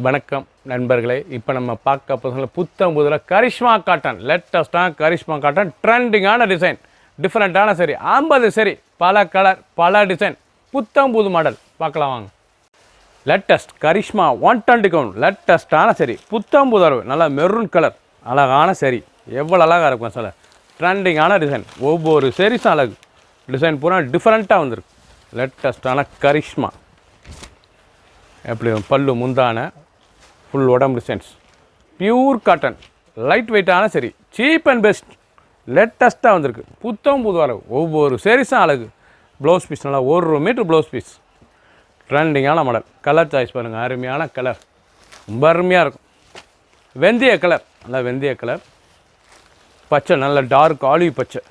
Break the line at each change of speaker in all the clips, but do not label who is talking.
வணக்கம் நண்பர்களே. இப்போ நம்ம பார்க்க போகிற புத்தம் புதில் கரிஷ்மா காட்டன், லேட்டஸ்டான கரிஷ்மா காட்டன், ட்ரெண்டிங்கான டிசைன், டிஃப்ரெண்ட்டான சரி 50 சரி, பல கலர் பல டிசைன், புத்தம் புது மாடல் பார்க்கலாம் வாங்க. லேட்டஸ்ட் கரிஷ்மா 120 கவுண்ட், லேட்டஸ்டான சரி, புத்தம் புதர்வு, நல்லா மெரூன் கலர், அழகான சரி, எவ்வளோ அழகாக இருக்கும் சார். ட்ரெண்டிங்கான டிசைன், ஒவ்வொரு சரிஸும் அழகு, டிசைன் பூரா டிஃப்ரெண்ட்டாக வந்திருக்கு. லேட்டஸ்டான கரிஷ்மா, எப்படி பல்லு முந்தான ஃபுல் உடம்பு டிசைன்ஸ், பியூர் காட்டன், லைட் வெயிட்டான சரி, சீப் அண்ட் பெஸ்ட், லேட்டஸ்ட்டாக வந்திருக்கு. புத்தம் புது வரவு, ஒவ்வொரு சரிஸும் அழகு. ப்ளவுஸ் பீஸ் நல்லா 1 மீட்ரு ப்ளவுஸ் பீஸ், ட்ரெண்டிங்கான மாடல். கலர் சாய்ஸ் பாருங்கள், அருமையான கலர், ரொம்ப அருமையாக இருக்கும். வெந்தய கலர், நல்லா வெந்தய கலர், பச்சை நல்ல டார்க் ஆலிவ் பச்சை,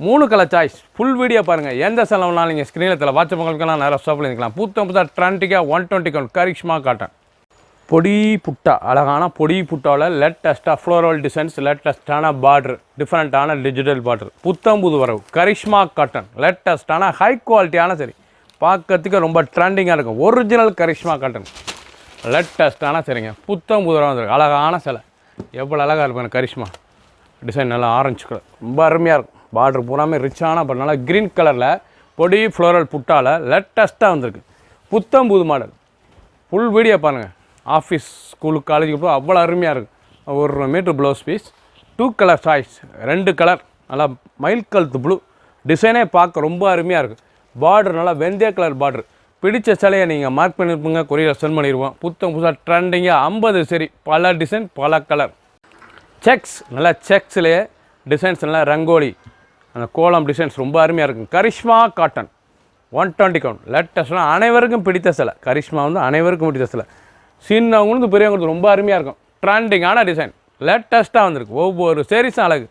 3 கலர் சாய்ஸ். ஃபுல் வீடியோ பாருங்கள், எந்த செலவுனாலும் நீங்கள் ஸ்க்ரீனில் வாட்ஸ்அப்புகளுக்கெல்லாம் நிறைய ஷாப்பில் இருக்கலாம். புத்தம் புத்தா ட்ரெண்டிங்காக 120 கவுண்ட் கரிஷ்மா காட்டன். பொடி புட்டா, அழகான பொடி புட்டாவில் லேட்டஸ்ட்டாக ஃப்ளோரல் டிசைன்ஸ், லேட்டஸ்ட்டான பார்டர், டிஃப்ரெண்ட்டான டிஜிட்டல் பார்டர், புத்தம் புது வரவு கரிஷ்மா காட்டன். லேட்டஸ்ட்டான ஹை குவாலிட்டியான சரி, பார்க்கறதுக்கு ரொம்ப ட்ரெண்டிங்காக இருக்கும். ஒரிஜினல் கரிஷ்மா காட்டன், லேட்டஸ்ட்டான சரிங்க, புத்தம் புது வரவு வந்துருக்கு. அழகான சிலை, எவ்வளோ அழகாக இருக்கும் கரிஷ்மா டிசைன், நல்லா ஆரஞ்சு கலர், ரொம்ப அருமையாக இருக்கும். பார்டர் பூராமே ரிச்சான பார்டர், நல்லா க்ரீன் கலரில் பொடி ஃப்ளோரல் புட்டாவில் லேட்டஸ்ட்டாக வந்திருக்கு. புத்தம் புது மாடல். ஃபுல் வீடியோ பாருங்கள், ஆஃபீஸ் ஸ்கூலுக்கு காலேஜுக்கு போய் அவ்வளோ அருமையாக இருக்குது. 1 metre blouse piece, 2 colour choice, 2 colour, நல்லா மயில் கழுத்து ப்ளூ, டிசைனே பார்க்க ரொம்ப அருமையாக இருக்குது. பார்டர் நல்லா வெந்தய கலர் பார்டர். பிடிச்ச சிலையை நீங்கள் மார்க் பண்ணியிருப்பீங்க, கொரியர் சென்ட் பண்ணிடுவோம். புத்தம் புதுசாக ட்ரெண்டிங்காக 50 சரி, பல டிசைன் பல கலர். செக்ஸ், நல்லா செக்ஸ்லேயே டிசைன்ஸ், நல்லா ரங்கோலி, அந்த கோலம் டிசைன்ஸ் ரொம்ப அருமையாக இருக்கும். கரிஷ்மா காட்டன் 120 கவுண்ட், லேட்டஸ்ட்னா அனைவருக்கும் பிடித்த சிலை. கரிஷ்மா வந்து அனைவருக்கும் பிடித்த சிலை, சின்னவங்களுக்கு பெரியவங்களுக்கு ரொம்ப அருமையாக இருக்கும். ட்ரெண்டிங்கான டிசைன், லேட்டஸ்ட்டாக வந்திருக்கு. ஒவ்வொரு சேரீஸும் அழகு.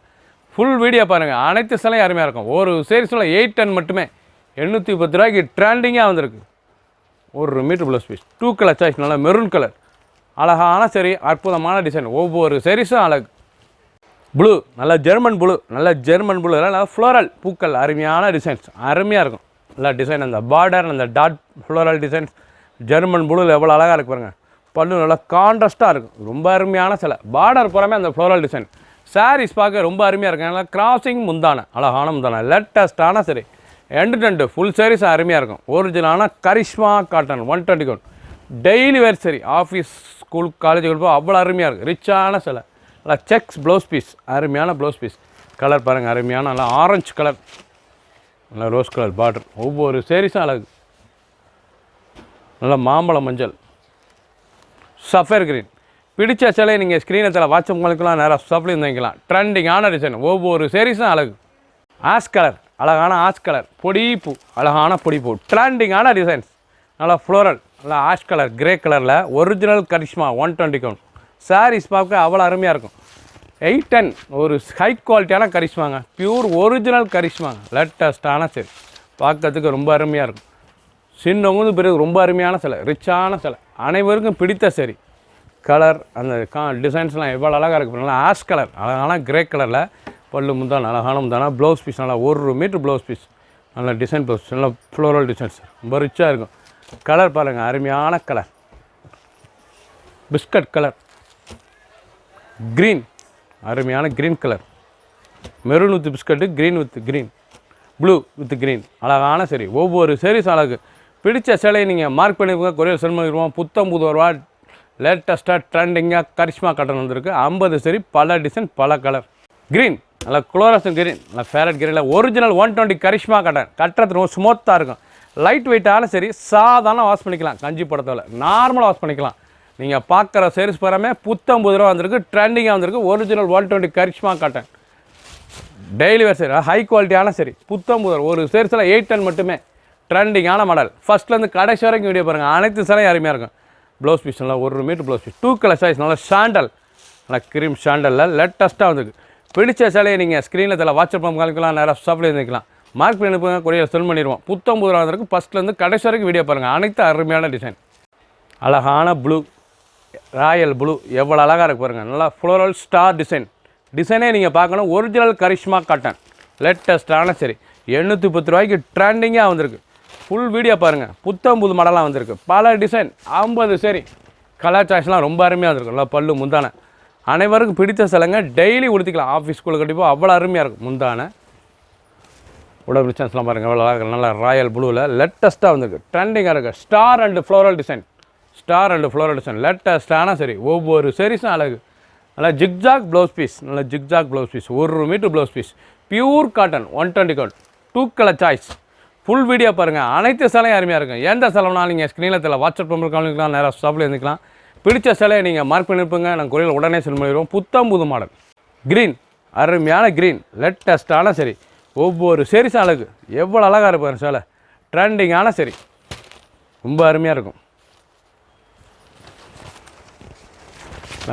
ஃபுல் வீடியோ பாருங்கள், அனைத்து சிலையும் அருமையாக இருக்கும். ஒரு சேரீஸில் 810 மட்டுமே, 810 ரூபாய்க்கு ட்ரெண்டிங்காக வந்திருக்கு. 1 metre blouse piece, 2 colour choice, நல்லா மெரூன் கலர், அழகான சரி, அற்புதமான டிசைன், ஒவ்வொரு சேரீஸும் அழகு. ப்ளூ, நல்லா ஜெர்மன் ப்ளூ, நல்லா ஜெர்மன் ப்ளூ, நல்லா ஃப்ளோரல் பூக்கள், அருமையான டிசைன்ஸ், அருமையாக இருக்கும். நல்லா டிசைன், அந்த பார்டர், அந்த டாட் ஃப்ளோரல் டிசைன்ஸ், ஜெர்மன் ப்ளூவில் எவ்வளோ அழகாக இருக்கு பாருங்கள். பல்லு நல்லா கான்ட்ராஸ்ட்டாக இருக்கும், ரொம்ப அருமையான சிலை. பார்டர் புறமே அந்த ஃப்ளோரல் டிசைன். சாரீஸ் பார்க்க ரொம்ப அருமையாக இருக்கும். நல்லா கிராசிங் முந்தான, அழகான முந்தான, லேட்டஸ்ட்டான சரி, எண்டு ஃபுல் சாரீஸ் அருமையாக இருக்கும். ஒரிஜினலான Karishma cotton 120 count, daily wear sari, office school காலேஜுக்கு போய் அவ்வளோ அருமையாக இருக்கும். ரிச்சான சிலை, நல்லா செக்ஸ் ப்ளவுஸ் பீஸ், அருமையான ப்ளவுஸ் பீஸ். கலர் பாருங்கள், அருமையான நல்லா ஆரஞ்சு கலர், நல்லா ரோஸ் கலர் பார்டர், ஒவ்வொரு சேரீஸும் அழகு. நல்லா மாம்பழம் மஞ்சள், சஃபேர் கிரீன். பிடிச்ச சிலையை நீங்கள் ஸ்க்ரீனத்தில் வாட்ஸ்அப் பண்ணிக்கலாம், நேராக ஷாப்லேயும் இருந்துக்கலாம். ட்ரெண்டிங்கான டிசைன், ஒவ்வொரு சேரீஸும் அழகு. ஆஷ் கலர், அழகான ஆஷ் கலர், பொடிப்பூ, அழகான பொடிப்பூ, ட்ரெண்டிங்கான டிசைன்ஸ், நல்லா ஃப்ளோரல், நல்லா ஆஷ் கலர், கிரே கலரில் ஒரிஜினல் கரிஷ்மா 120 கவுண்ட். சாரீஸ் பார்க்க அவ்வளோ அருமையாக இருக்கும். 810, ஒரு ஹை குவாலிட்டியான கரிஷ்மாங்க, பியூர் ஒரிஜினல் கரிஷ்மாங்க, லேட்டஸ்ட்டான சரி, பார்க்கறதுக்கு ரொம்ப அருமையாக இருக்கும். சின்னவங்க பிறகு ரொம்ப அருமையான சிலை, ரிச்சான சிலை, அனைவருக்கும் பிடித்த சரி. கலர், அந்த டிசைன்ஸ்லாம் எவ்வளோ அழகாக இருக்குது. நல்லா ஆஷ் கலர், அழகான கிரே கலரில் பல்லு முந்தான, அழகான முந்தான, ப்ளவுஸ் பீஸ் நல்லா 1 மீட்ரு ப்ளவுஸ் பீஸ், நல்லா டிசைன் ப்ளவுஸ், நல்லா ஃப்ளோரல் டிசைன்ஸ், ரொம்ப ரிச்சாக இருக்கும். கலர் பாருங்கள், அருமையான கலர், பிஸ்கட் கலர், க்ரீன், அருமையான green colour, maroon with biscuit, green with green, blue with green, அழகான சரி, ஒவ்வொரு சேரீஸ் அழகு. பிடிச்ச சிலையை நீங்கள் மார்க் பண்ணியிருக்கோங்க, கொரியர் சென்ட் பண்ணிடுவோம். புத்தம் புது ரூபா, லேட்டஸ்ட்டாக ட்ரெண்டிங்காக கரிஷ்மா காட்டன் வந்திருக்கு. 50 சரி, பல டிசைன் பல கலர். க்ரீன், நல்லா குளோரசன் க்ரீன், நல்லா ஃபேரட் க்ரீனில் ஒரிஜினல் 120 கரிஷ்மா காட்டன். கட்டுறது ரொம்ப ஸ்மூத்தாக இருக்கும், லைட் வெயிட்டான சரி, சாதாரண வாஷ் பண்ணிக்கலாம். கஞ்சி படத்தில் நார்மலாக வாஷ் பண்ணிக்கலாம். நீங்கள் பார்க்குற சேரீஸ் பாருமே, புத்தம் புது ரூபா வந்திருக்கு, ட்ரெண்டிங்காக வந்திருக்கு. Original 120 Karishma cotton, daily wear sari, high குவாலிட்டியான சரி, புத்தம் புது. ஒரு சேரீஸில் 810 மட்டுமே, ட்ரெண்டிங்கான மாடல். ஃபஸ்ட்லேருந்து கடைசி வரைக்கும் வீடியோ பாருங்கள், அனைத்து சிலையும் அருமையாக இருக்கும். ப்ளவுஸ் பீஸ் நல்லா 1 metre blouse piece, 2 colour size, நல்லா சாண்டல், நல்லா க்ரீம் சாண்டலில் லேட்டஸ்ட்டாக வந்திருக்கு. பிடிச்ச சிலையை நீங்கள் ஸ்க்ரீனில் வாட்ஸ்அப் காமிக்கலாம், நேராக ஷாப்லேயே இருந்துக்கலாம். மார்க் பண்ணி அனுப்புங்க, கொரியர் சென்ட் பண்ணிடுவோம். புத்தம் புது வந்திருக்கு. ஃபஸ்ட்லேருந்து கடைசி வரைக்கும் வீடியோ பாருங்கள், அனைத்து அருமையான டிசைன். அழகான ப்ளூ, ராயல் ப்ளூ, எவ்வளோ அழகாக இருக்கு பாருங்கள். நல்லா ஃப்ளோரல் ஸ்டார் டிசைன், டிசைனே நீங்கள் பார்க்கணும். ஒரிஜினல் கரிஷ்மா காட்டன், லேட்டஸ்ட்டான சரி, 810 ரூபாய்க்கு ட்ரெண்டிங்காக வந்திருக்கு. ஃபுல் வீடியோ பாருங்கள், புத்தம் புது மாடலாக வந்திருக்கு. பல டிசைன், 50 சரி, கலர் சாய்ஸ்லாம் ரொம்ப அருமையாக இருக்கும். நல்லா பல்லு முந்தானை அனைவருக்கும் பிடித்த சிலைங்க. டெய்லி உடுத்திக்கலாம். ஆஃபீஸ் ஸ்கூலில் கண்டிப்பாக அவ்வளோ அருமையாக இருக்கும். முந்தானை உடம்பு டிசைன்ஸ்லாம் பாருங்கள் எவ்வளோ அழகாக நல்லா ராயல் ப்ளூவில் லேட்டஸ்ட்டாக வந்துருக்கு. ட்ரெண்டிங்காக இருக்குது. Star and floral design. Star and floral design லேட்டஸ்ட்டான சரி. ஒவ்வொரு சரிஸும் அழகு. நல்லா ஜிக்ஜாக் ப்ளவுஸ் பீஸ். நல்லா zigzag blouse piece. 1 metre blouse piece. Pure cotton 120 count. 2 colour choice. Full video பாருங்கள். அனைத்து சிலையும் அருமையாக இருக்கும். எந்த சிலைனாலும் நீங்கள் ஸ்க்ரீனில் தெரியல வாட்ஸ்அப் நம்பர் காலிக்கலாம். நேராக ஸ்டாப்பில் இருந்துக்கலாம். பிடிச்ச சிலையை நீங்கள் மார்க் பண்ணியிருப்பீங்க. நாங்கள் கொரியர் உடனே செல் பண்ணிடுவோம். புத்தம் புது மாடல் க்ரீன். அருமையான க்ரீன் லேட்டஸ்ட்டான சரி. ஒவ்வொரு சரிசும் அழகு. எவ்வளோ அழகாக இருப்பார் சிலை. ட்ரெண்டிங்கான சரி. ரொம்ப அருமையாக இருக்கும்.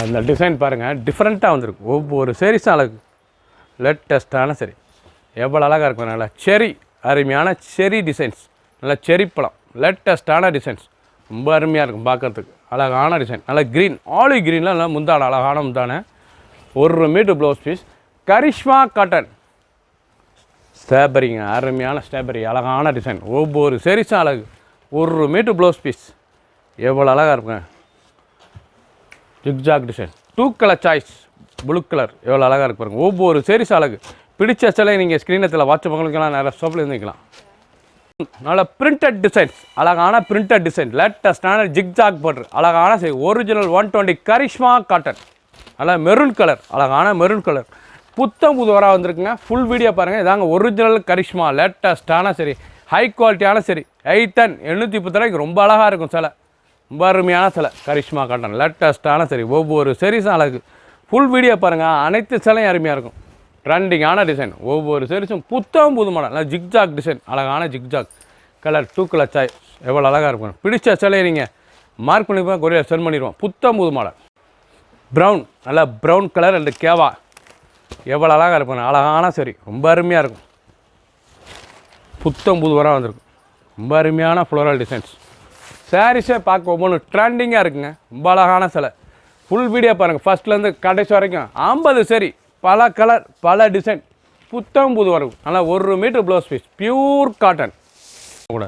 இந்த டிசைன் பாருங்கள் டிஃப்ரெண்ட்டாக வந்துருக்கு. ஒவ்வொரு சரிசும் அழகு. லேட்டஸ்ட்டான சரி. எவ்வளோ அழகாக இருக்கும். நல்லா செரி அருமையான செரி டிசைன்ஸ். நல்லா செரி பழம் லேட்டஸ்ட்டான டிசைன்ஸ். ரொம்ப அருமையாக இருக்கும் பார்க்குறதுக்கு. அழகான டிசைன். நல்லா க்ரீன் ஆலிவ் க்ரீனில் நல்லா முந்தானை அழகான முந்தானை. 1 metre blouse piece. Karishma cotton ஸ்ட்ராபெரிங்க. அருமையான ஸ்ட்ராபெரி அழகான டிசைன். ஒவ்வொரு சரிசும் அழகு. 1 மீட்டர் ப்ளவுஸ் பீஸ். எவ்வளோ அழகாக இருக்குங்க. Zigzag design. 2 colour choice. Blue colour எவ்வளோ அழகாக இருக்கு பாருங்கள். ஒவ்வொரு சரிசும் அழகு. பிடிச்ச சிலை நீங்கள் ஸ்க்ரீனத்தில் வாட்ஸ்அப் பண்ணிக்கலாம். நிறைய ஷாப்பில் இருந்துக்கலாம். நல்ல பிரிண்டட் டிசைன்ஸ். அழகான பிரிண்டட் டிசைன். லேட்டஸ்டான ஜிக்ஜாக் போட்டு அழகான சரி. Original 120 Karishma cotton. நல்லா மெரூன் கலர். அழகான மெரூன் கலர். புத்தம் புது வராக வந்திருக்குங்க. ஃபுல் வீடியோ பாருங்கள். இதாங்க ஒரிஜினல் கரிஷ்மா லேட்டஸ்ட்டான சரி. ஹை குவாலிட்டியான சரி. 810 810 ரூபாய்க்கு ரொம்ப அழகாக இருக்கும் சிலை. ரொம்ப அருமையான சிலை. கரிஷ்மா காட்டன் லேட்டஸ்ட்டான சரி. ஒவ்வொரு சரிசும் அழகு. ஃபுல் வீடியோ பாருங்கள். அனைத்து சிலையும் அருமையாக இருக்கும். ட்ரெண்டிங்கான டிசைன். ஒவ்வொரு சரிசும் புத்தம் புது மாடல். நல்லா ஜிக்ஜாக் டிசைன். அழகான ஜிக்ஜாக் கலர். 2 கலர் சாய். எவ்வளோ அழகாக இருக்கும். பிடிச்ச சிலையை நீங்கள் மார்க் பண்ணிப்போம். கொரியர் சென்ட் பண்ணிடுவோம். புத்தம் புது மாடல் ப்ரௌன். நல்லா ப்ரௌன் கலர் அண்டு கேவா. எவ்வளோ அழகாக இருக்கும். அழகான சரி. ரொம்ப அருமையாக இருக்கும். புத்தம் புது வராக வந்திருக்கும். ரொம்ப அருமையான ஃப்ளோரல் டிசைன்ஸ். சாரீஸே பார்க்க ஒவ்வொன்று ட்ரெண்டிங்காக இருக்குங்க. ரொம்ப அழகான சிலை. ஃபுல் வீடியோ பாருங்கள். ஃபஸ்ட்லேருந்து கடைசி வரைக்கும் 50 சரி. பல கலர் பல டிசைன். புத்தம் புது வரும். நல்லா 1 metre blouse piece. Pure cotton கூட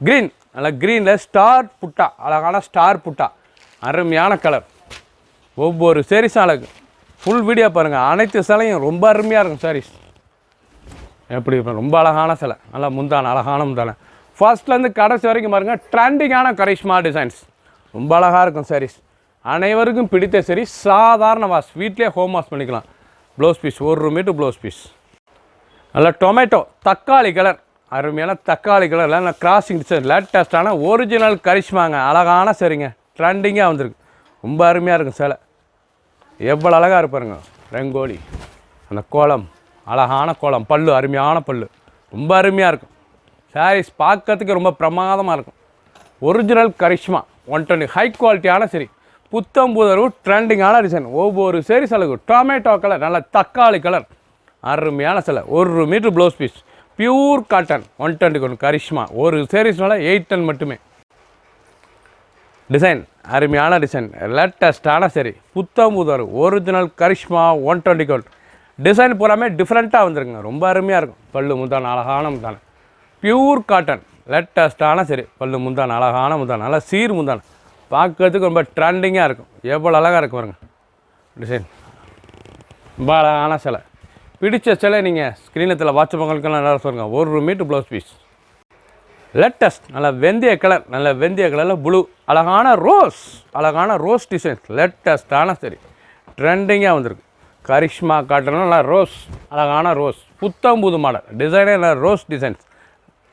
க்ரீன். நல்லா க்ரீனில் ஸ்டார் புட்டா. அழகான ஸ்டார் புட்டா. அருமையான கலர். ஒவ்வொரு சரிசும் அழகு. ஃபுல் வீடியோ பாருங்கள். அனைத்து சிலையும் ரொம்ப அருமையாக இருக்கும். சாரீஸ் எப்படி இருப்பேன். ரொம்ப அழகான சிலை. நல்லா முந்தான அழகான முந்தான. ஃபர்ஸ்ட்லேருந்து கடைசி வரைக்கும் பாருங்கள். ட்ரெண்டிங்கான கரிஷ்மா டிசைன்ஸ். ரொம்ப அழகாக இருக்கும் சாரீஸ். அனைவருக்கும் பிடித்த சரி. சாதாரண வாஷ். வீட்டிலே ஹோம் வாஷ் பண்ணிக்கலாம். Blouse piece 1 metre blouse piece. நல்லா டொமேட்டோ தக்காளி கலர். அருமையான தக்காளி கலரில் நல்லா கிராசிங் டிசைன். லேட்டஸ்ட்டான ஒரிஜினல் கரிஷ்மாங்க. அழகான சரிங்க. ட்ரெண்டிங்காக வந்திருக்கு. ரொம்ப அருமையாக இருக்கும் சிலை. எவ்வளோ அழகாக இருப்பாருங்க. ரங்கோலி அந்த கோலம். அழகான கோலம். பல்லு அருமையான பல்லு. ரொம்ப அருமையாக இருக்கும். சாரீஸ் பார்க்கறதுக்கு ரொம்ப பிரமாதமாக இருக்கும். ஒரிஜினல் கரிஷ்மா 120 ஹை குவாலிட்டியான சரி. புத்தம் புதரு ட்ரெண்டிங்கான டிசைன். ஒவ்வொரு சரி சலுகு. Tomato colour. நல்ல தக்காளி கலர். அருமையான சிலை. 1 metre blouse piece. Pure cotton 120 Karishma. ஒரு சீரீஸ்னால 810 மட்டுமே. டிசைன் அருமையான டிசைன். லேட்டஸ்ட்டான சரி. புத்தம் புதரு ஒரிஜினல் கரிஷ்மா 120 டிசைன் பூராமே டிஃப்ரெண்ட்டாக வந்துருங்க. ரொம்ப அருமையாக இருக்கும். பல்லு முந்தான அழகான முந்தான. பியூர் காட்டன் லேட்டஸ்ட்டான சரி. பல்லு முந்தான அழகான முந்தான. நல்லா சீர் முந்தான. பார்க்கறதுக்கு ரொம்ப ட்ரெண்டிங்காக இருக்கும். எவ்வளோ அழகாக இருக்கும் பாருங்க டிசைன். ரொம்ப அழகான சிலை. பிடிச்ச சிலை நீங்கள் ஸ்க்ரீனத்தில் வாட்ஸ்அப் மக்களுக்கெல்லாம் நல்லா சொல்லுங்கள். 1 மீட்டர் ப்ளவுஸ் பீஸ். லேட்டஸ்ட் நல்லா வெந்தய கலர். நல்ல வெந்தய கலரில் ப்ளூ. அழகான ரோஸ். அழகான ரோஸ் டிசைன்ஸ். லேட்டஸ்ட்டான சரி. ட்ரெண்டிங்காக வந்திருக்கு. கரிஷ்மா காட்டன். நல்லா ரோஸ். அழகான ரோஸ். புத்தம் புது மாடல் டிசைனே. நல்லா ரோஸ் டிசைன்ஸ்.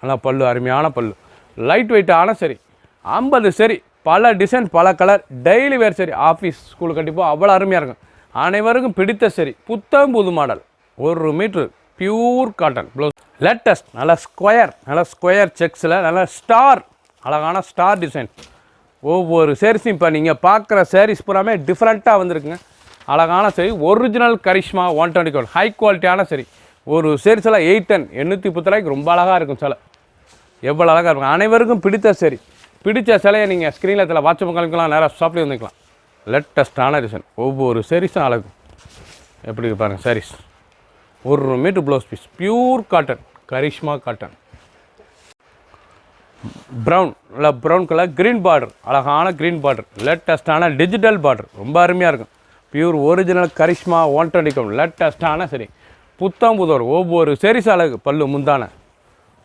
நல்லா பல்லு அருமையான பல்லு. லைட் வெயிட்டான சரி. 50 சரி. பல டிசைன் பல colour. Daily wear sari. Office school கண்டிப்பாக அவ்வளோ அருமையாக இருக்கும். அனைவருக்கும் பிடித்த சரி. புத்தம் புது model 1 metre pure cotton blouse. Latest நல்லா ஸ்கொயர். நல்லா ஸ்கொயர் செக்ஸில் நல்லா ஸ்டார். அழகான ஸ்டார் டிசைன். ஒவ்வொரு சேரீஸும் இப்போ நீங்கள் பார்க்குற சேரீஸ் பூராமே டிஃப்ரெண்ட்டாக வந்திருக்குங்க. அழகான சரி. ஒரிஜினல் கரிஷ்மா 120 ஹை குவாலிட்டியான சரி. ஒரு சேரீஸில் 810 810 ரூபாய்க்கு ரொம்ப அழகாக இருக்கும் சிலை. எவ்வளோ அழகாக இருக்கும். அனைவருக்கும் பிடித்த சரி. பிடிச்ச சிலையை நீங்கள் ஸ்க்ரீனில் வாட்ஸ்அப் கலக்கலாம். நேராக ஷாப்லேயே வந்துக்கலாம். லேட்டஸ்ட்டான டிசைன். ஒவ்வொரு சேரீஸும் அழகு. எப்படி பாருங்கள் saris. 1 metre blouse piece. Pure cotton Karishma cotton. Brown இல்லை ப்ரௌன் கலர் க்ரீன் பார்டர், அழகான க்ரீன் பார்டர், லேட்டஸ்ட்டான டிஜிட்டல் பார்டர், ரொம்ப அருமையாக இருக்கும். பியூர் ஒரிஜினல் கரிஷ்மா 120 கவுண்ட் லேட்டஸ்ட்டான சரி. புத்தம் புதோர் ஒவ்வொரு சாரீஸ் அழகு, பல்லு முந்தான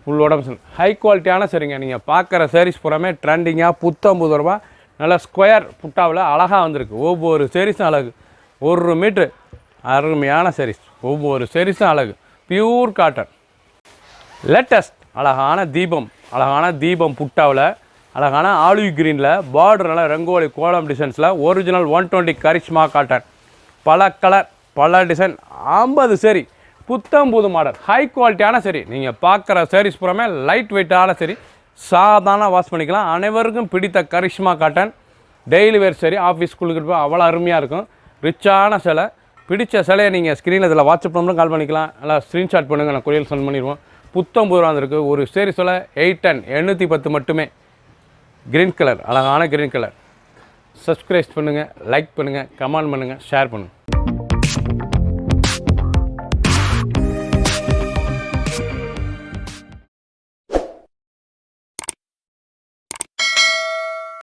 ஃபுல் உடம்பு ஹை குவாலிட்டியான சரிங்க. நீங்கள் பார்க்குற சாரீஸ் பூராமே ட்ரெண்டிங்காக புத்தம் புதூரமாக நல்லா ஸ்கொயர் புட்டாவில் அழகாக வந்திருக்கு. ஒவ்வொரு சாரீஸும் அழகு, 1 மீட்ரு அருமையான சாரீஸ், ஒவ்வொரு சாரீஸும் அழகு. பியூர் காட்டன் லேட்டஸ்ட் அழகான தீபம் புட்டாவில் அழகான ஆலிவ் க்ரீனில் பார்டர்னால ரங்கோலி கோலம் டிசைன்ஸில் ஒரிஜினல் 120 கரிஷ்மா காட்டன். பல கலர் பல டிசைன் 50 சரி, புத்தம் புது மாடல், ஹை குவாலிட்டியான சரி. நீங்கள் பார்க்குற சாரீஸ் பூராமே லைட் வெயிட்டான சரி, சாதாரண வாஷ் பண்ணிக்கலாம். அனைவருக்கும் பிடித்த Karishma cotton daily wear sari, office ஸ்கூலுக்கு போய் அவ்வளோ அருமையாக இருக்கும். ரிச்சான சிலை, பிடிச்ச சிலையை நீங்கள் ஸ்க்ரீனில் இதில் வாட்ஸ்அப் நம்பரும் கால் பண்ணிக்கலாம், நல்லா ஸ்க்ரீன்ஷாட் பண்ணுங்கள், நான் கொரியர் சென்ட் பண்ணிடுவோம். புத்தம் புது வந்துருக்கு. ஒரு சரி சொல்ல 810 810 மட்டுமே. க்ரீன் கலர், அழகான க்ரீன் கலர். சப்ஸ்கிரைப் பண்ணுங்கள், லைக் பண்ணுங்கள், கமெண்ட் பண்ணுங்கள், ஷேர் பண்ணுங்கள்.